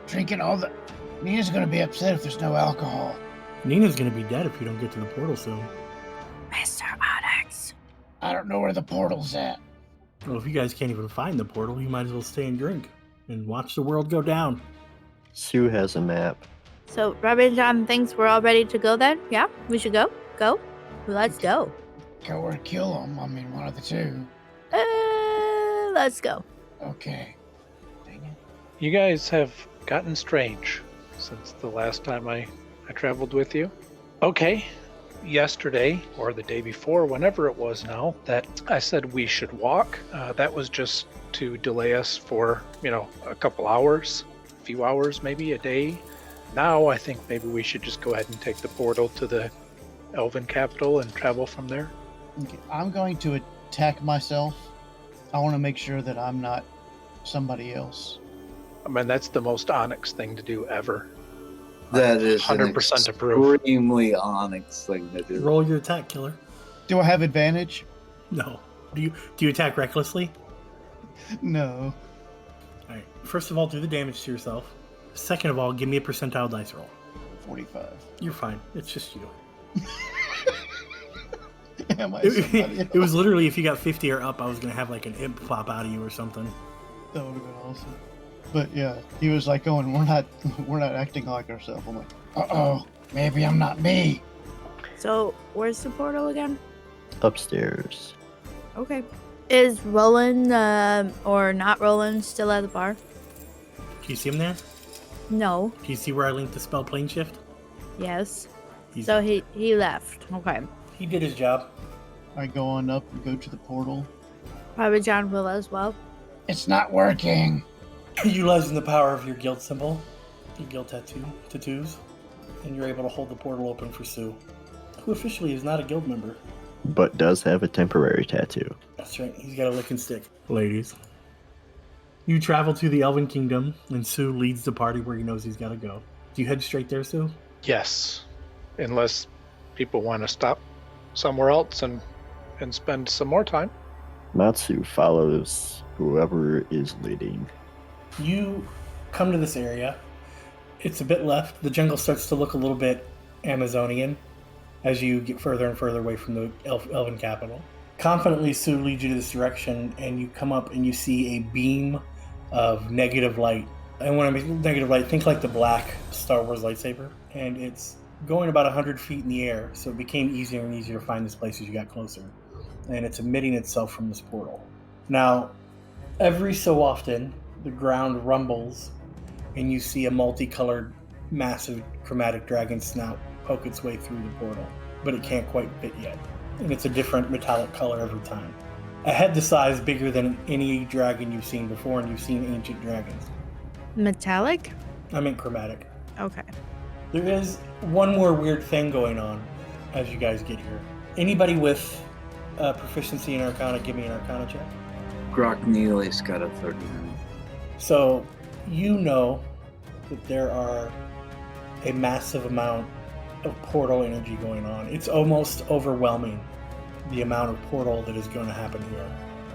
drinking all the... Nina's gonna be upset if there's no alcohol. Nina's going to be dead if you don't get to the portal soon. Mr. Onyx. I don't know where the portal's at. Well, if you guys can't even find the portal, you might as well stay and drink and watch the world go down. Sue has a map. So Robbie John thinks we're all ready to go then? Yeah, we should go? Go? Let's go. Go or kill him. I mean, one of the two. Let's go. Okay. Dang it. You guys have gotten strange since the last time I traveled with you. Okay, yesterday or the day before, whenever it was now, that I said we should walk. That was just to delay us for, a couple hours, a few hours, maybe a day. Now I think maybe we should just go ahead and take the portal to the Elven capital and travel from there. Okay, I'm going to attack myself. I want to make sure that I'm not somebody else. I mean, that's the most Onyx thing to do ever. That is 100% approve. extremely Onyx thing to do. Roll your attack, killer. Do I have advantage? No. Do you attack recklessly? No. All right. First of all, do the damage to yourself. Second of all, give me a percentile dice roll. 45. You're fine. It's just you. Am I somebody It was literally if you got 50 or up, I was gonna have like an imp pop out of you or something. That would have been awesome. But yeah, he was like going, we're not acting like ourselves. I'm like, Uh-oh. Maybe I'm not me. So where's the portal again? Upstairs. Okay. Is Roland or not Roland still at the bar? Can you see him there? No. Can you see where I linked the spell plane shift? Yes. He's- So he left. Okay. He did his job. I go on up and go to the portal. Probably John will as well. It's not working. Utilizing the power of your guild symbol, your guild tattoos, and you're able to hold the portal open for Sue, who officially is not a guild member. But does have a temporary tattoo. That's right, he's got a licking stick. Ladies. You travel to the Elven Kingdom, and Sue leads the party where he knows he's got to go. Do you head straight there, Sue? Yes, unless people want to stop somewhere else and spend some more time. Matsu follows whoever is leading. You come to this area. It's a bit left. The jungle starts to look a little bit Amazonian as you get further and further away from the Elven capital. Confidently, Sue leads you to this direction, and you come up and you see a beam of negative light. And when I mean negative light, think like the black Star Wars lightsaber. And it's going about 100 feet in the air, so it became easier and easier to find this place as you got closer. And it's emitting itself from this portal. Now, every so often, the ground rumbles, and you see a multicolored, massive chromatic dragon snout poke its way through the portal, but it can't quite fit yet. And it's a different metallic color every time. A head the size bigger than any dragon you've seen before, and you've seen ancient dragons. Metallic? I meant chromatic. Okay. There is one more weird thing going on as you guys get here. Anybody with proficiency in Arcana, give me an Arcana check. Grok Neely's got a 39. So, you know that there are a massive amount of portal energy going on. It's almost overwhelming, the amount of portal that is going to happen here.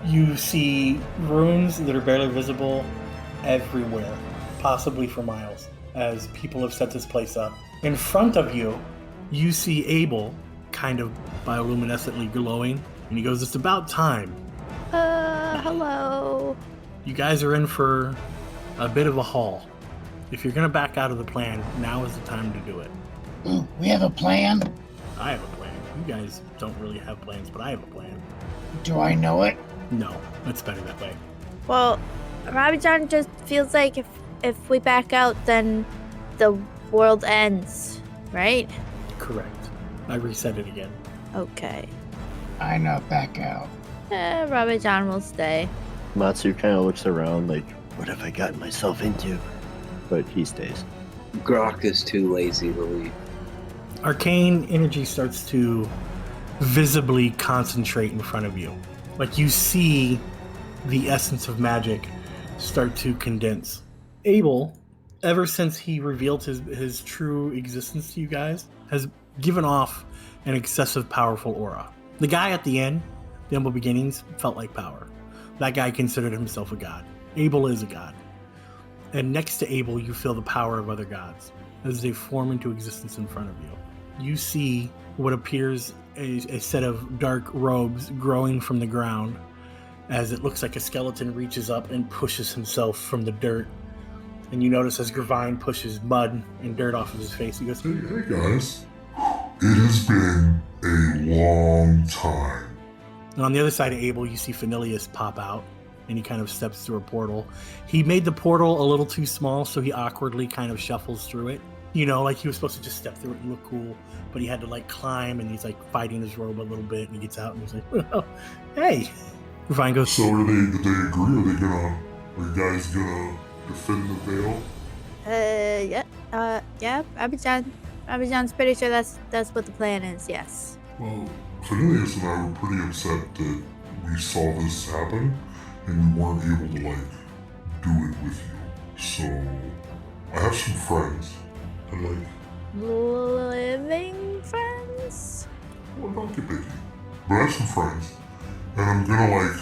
You see runes that are barely visible everywhere, possibly for miles, as people have set this place up. In front of you, you see Abel kind of bioluminescently glowing, and he goes, "It's about time." Hello. You guys are in for a bit of a haul. If you're going to back out of the plan, now is the time to do it. Ooh, we have a plan? I have a plan. You guys don't really have plans, but I have a plan. Do I know it? No, it's better that way. Well, Robbie John just feels like if we back out, then the world ends, right? Correct. I reset it again. Okay. I know, back out. Robbie John will stay. Matsu kind of looks around like, what have I gotten myself into? But he stays. Grok is too lazy to leave. Arcane energy starts to visibly concentrate in front of you. Like you see the essence of magic start to condense. Abel, ever since he revealed his true existence to you guys, has given off an excessive powerful aura. The guy at the end, the humble beginnings, felt like power. That guy considered himself a god. Abel is a god. And next to Abel, you feel the power of other gods as they form into existence in front of you. You see what appears a set of dark robes growing from the ground as it looks like a skeleton reaches up and pushes himself from the dirt. And you notice as Gravine pushes mud and dirt off of his face, he goes, Hey guys, it has been a long time. And on the other side of Abel, you see Fenilius pop out, and he kind of steps through a portal. He made the portal a little too small, so he awkwardly kind of shuffles through it. You know, like he was supposed to just step through it and look cool, but he had to like climb, and he's like fighting his robe a little bit, and he gets out, and he's like, well, hey. Gravine goes, So did they agree? Are you guys gonna defend the veil? Yeah, Robbie John's pretty sure that's what the plan is, yes. Well, Cornelius and I were pretty upset that we saw this happen and we weren't able to, do it with you. So, I have some friends. And, Living friends? well, don't get picky. But I have some friends. And I'm gonna,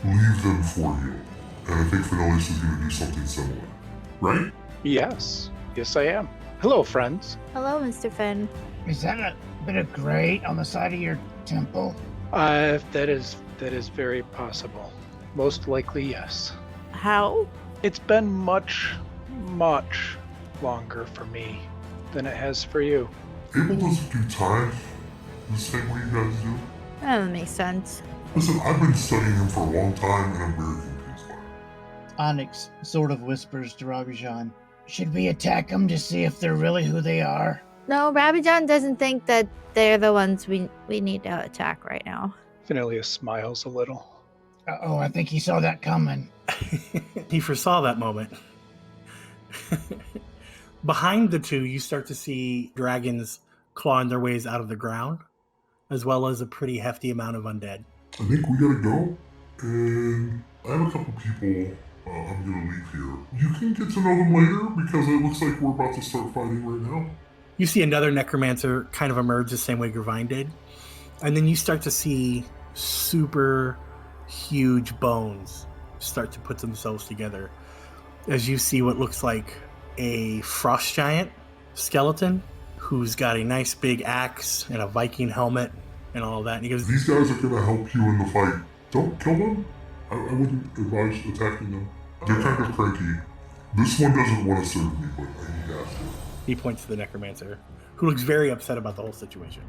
leave them for you. And I think Cornelius is gonna do something similar. Right? Yes. Yes, I am. Hello, friends. Hello, Mr. Finn. Is that a bit of grate on the side of your temple? That is very possible. Most likely, yes. How? It's been much, much longer for me than it has for you. Abel doesn't do time the same way you guys do. That makes sense. Listen, I've been studying him for a long time and I'm very confused by it. Onyx sort of whispers to Robbie Jean. Should we attack them to see if they're really who they are? No, Robbie John doesn't think that they're the ones we need to attack right now. Fenilius smiles a little. Uh-oh, I think he saw that coming. He foresaw that moment. Behind the two, you start to see dragons clawing their ways out of the ground, as well as a pretty hefty amount of undead. I think we gotta go. And I have a couple people I'm gonna leave here. You can get to know them later because it looks like we're about to start fighting right now. You see another necromancer kind of emerge the same way Gravine did. And then you start to see super huge bones start to put themselves together as you see what looks like a frost giant skeleton who's got a nice big axe and a Viking helmet and all of that. And he goes, These guys are gonna help you in the fight. Don't kill them. I wouldn't advise attacking them. They're kind of cranky. This one doesn't want to serve me, but he has to. He points to the necromancer, who looks very upset about the whole situation.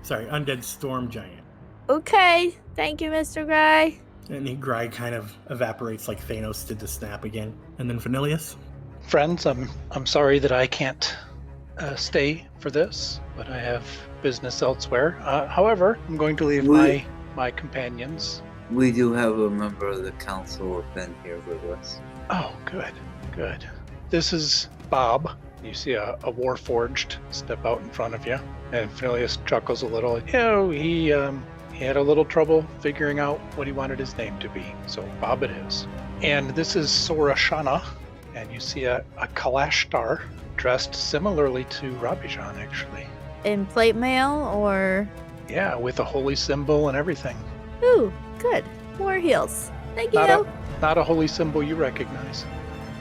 Sorry, undead storm giant. Okay, thank you, Mr. Gray. And Gry kind of evaporates like Thanos did the snap again. And then Fenilius. Friends, I'm sorry that I can't stay for this, but I have business elsewhere. However, I'm going to leave my companions. We do have a member of the council of Ben here with us. Oh, good. This is Bob. You see a Warforged step out in front of you, and Fenilius chuckles a little. He had a little trouble figuring out what he wanted his name to be, so Bob it is. And this is Sorashana, and you see a Kalash star dressed similarly to Rabijan, actually. In plate mail or? Yeah, with a holy symbol and everything. Ooh, good. More heals. Thank you. Not a holy symbol you recognize.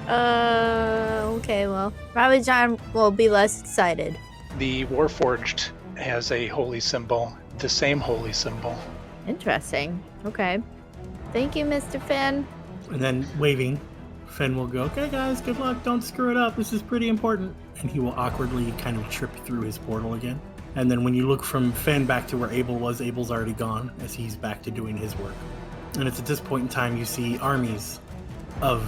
Okay, well, probably John will be less excited. The Warforged has a holy symbol, the same holy symbol. Interesting. Okay. Thank you, Mr. Finn. And then waving, Finn will go, okay guys, good luck, don't screw it up, this is pretty important. And he will awkwardly kind of trip through his portal again. And then when you look from Finn back to where Abel was, Abel's already gone as he's back to doing his work. And it's at this point in time you see armies of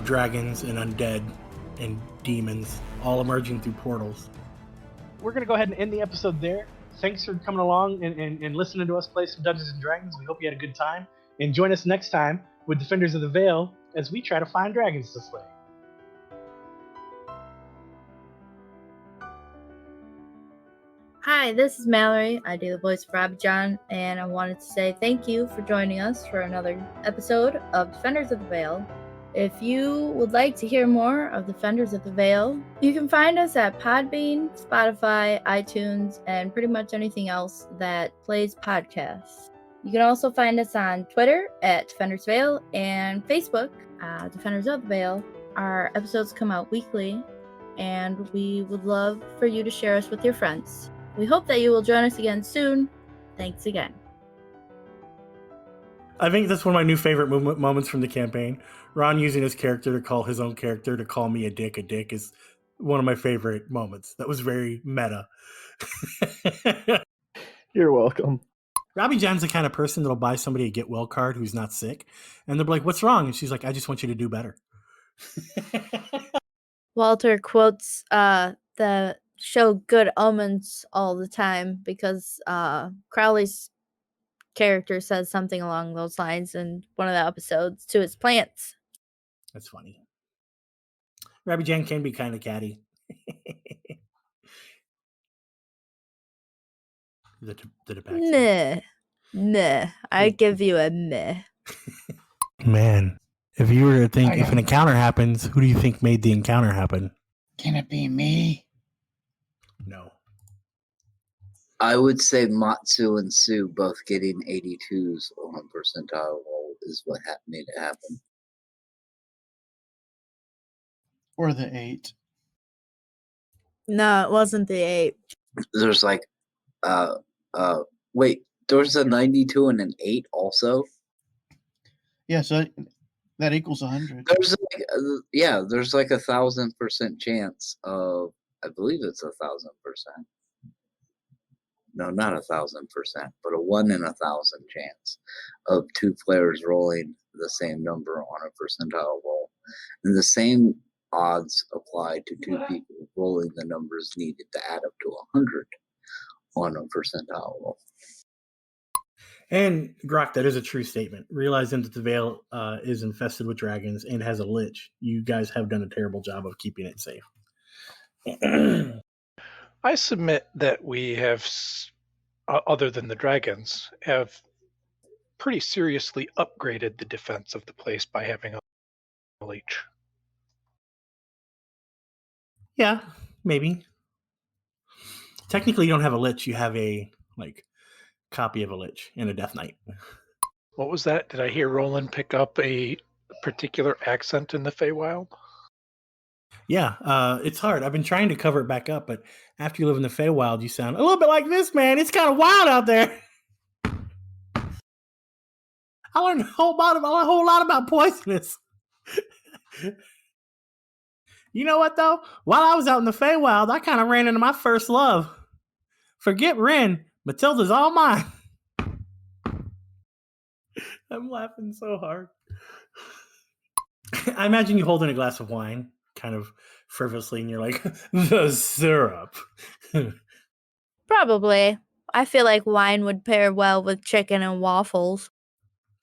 dragons and undead and demons all emerging through portals. We're going to go ahead and end the episode there. Thanks for coming along and listening to us play some Dungeons & Dragons. We hope you had a good time. And join us next time with Defenders of the Veil as we try to find dragons to slay. Hi, this is Mallory. I do the voice of Robbie John, and I wanted to say thank you for joining us for another episode of Defenders of the Veil. If you would like to hear more of Defenders of the Veil, you can find us at Podbean, Spotify, iTunes, and pretty much anything else that plays podcasts. You can also find us on Twitter at Defenders Veil and Facebook, Defenders of the Veil. Our episodes come out weekly, and we would love for you to share us with your friends. We hope that you will join us again soon. Thanks again. I think that's one of my new favorite moments from the campaign. Ron using his character to call his own character to call me a dick is one of my favorite moments. That was very meta. You're welcome. Robbie John's the kind of person that'll buy somebody a get well card who's not sick. And they'll be like, what's wrong? And she's like, I just want you to do better. Walter quotes the show Good Omens all the time because Crowley's character says something along those lines in one of the episodes to his plants. That's funny. Robbie Jan can be kind of catty. Meh. I give you a meh. Man, if you were to think if an encounter happens, who do you think made the encounter happen? Can it be me? No. I would say Matsu and Sue both getting 82s on percentile roll is what made it happen. Or the 8. No, it wasn't the 8. There's like, wait, there's a 92 and an 8 also? Yeah, so that equals 100. There's like, there's like 1,000% chance of, I believe it's 1,000%. No, not 1,000%, but a 1 in 1,000 chance of two players rolling the same number on a percentile roll. And the same odds apply to two people rolling the numbers needed to add up to 100 on a percentile roll. And Grok, that is a true statement. Realizing that the Vale is infested with dragons and has a lich, you guys have done a terrible job of keeping it safe. I submit that we have, other than the dragons, have pretty seriously upgraded the defense of the place by having a leech. Yeah, maybe. Technically, you don't have a lich. You have a copy of a lich and a Death Knight. What was that? Did I hear Roland pick up a particular accent in the Feywild? Yeah, it's hard. I've been trying to cover it back up, but after you live in the Feywild, you sound a little bit like this, man. It's kind of wild out there. I learned a whole lot about poisonous. You know what, though? While I was out in the Feywild, I kind of ran into my first love. Forget Ren. Matilda's all mine. I'm laughing so hard. I imagine you holding a glass of wine, kind of frivolously, and you're like, the syrup. Probably. I feel like wine would pair well with chicken and waffles.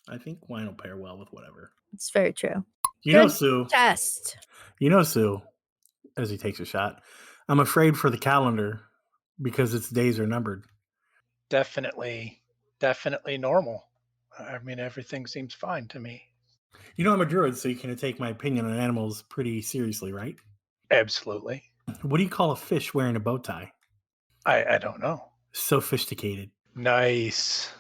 I think wine will pair well with whatever. It's very true. You know, Good Sue. test. You know, Sue, as he takes a shot, I'm afraid for the calendar because its days are numbered. Definitely normal. I mean, everything seems fine to me. You know, I'm a druid, so you can take my opinion on animals pretty seriously, right? Absolutely. What do you call a fish wearing a bow tie? I don't know. Sophisticated. Nice.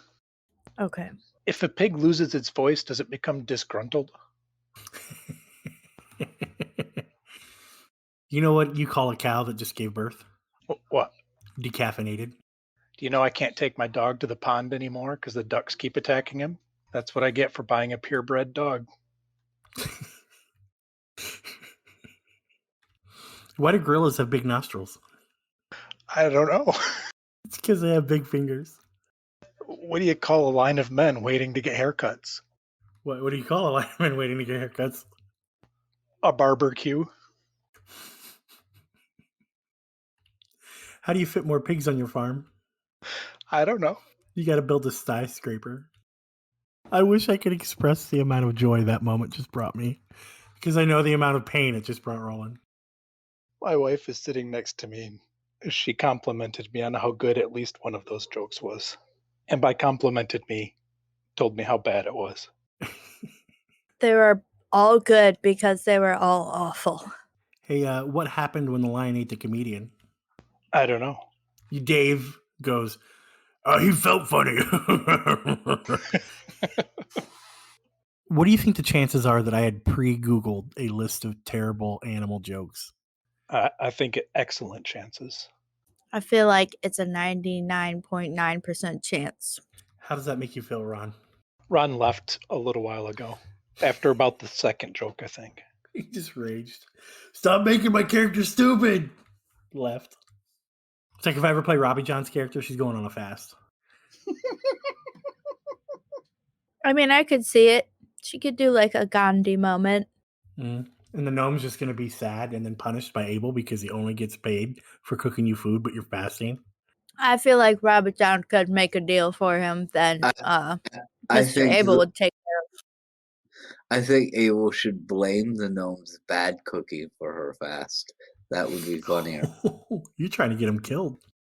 Okay. If a pig loses its voice, does it become disgruntled? You know what you call a cow that just gave birth? What? Decaffeinated. Do you know I can't take my dog to the pond anymore because the ducks keep attacking him? That's what I get for buying a purebred dog. Why do gorillas have big nostrils? I don't know. It's because they have big fingers. What do you call a line of men waiting to get haircuts? What do you call a line of men waiting to get haircuts? A barbecue. How do you fit more pigs on your farm? I don't know. You got to build a skyscraper. I wish I could express the amount of joy that moment just brought me, because I know the amount of pain it just brought Rolen. My wife is sitting next to me, and she complimented me on how good at least one of those jokes was. And by complimented me, told me how bad it was. They were all good because they were all awful. Hey, what happened when the lion ate the comedian? I don't know. Dave goes, he felt funny. What do you think the chances are that I had pre-Googled a list of terrible animal jokes? I think excellent chances. I feel like it's a 99.9% chance. How does that make you feel, Ron? Ron left a little while ago. After about the second joke, I think. He just raged. Stop making my character stupid! Left. It's like if I ever play Robbie John's character, she's going on a fast. I mean, I could see it. She could do like a Gandhi moment. Mm. And the gnome's just going to be sad and then punished by Abel because he only gets paid for cooking you food, but you're fasting. I feel like Robert John could make a deal for him. Then Mr. Abel would take care of. I think Abel should blame the gnome's bad cooking for her fast. That would be funnier. You're trying to get him killed.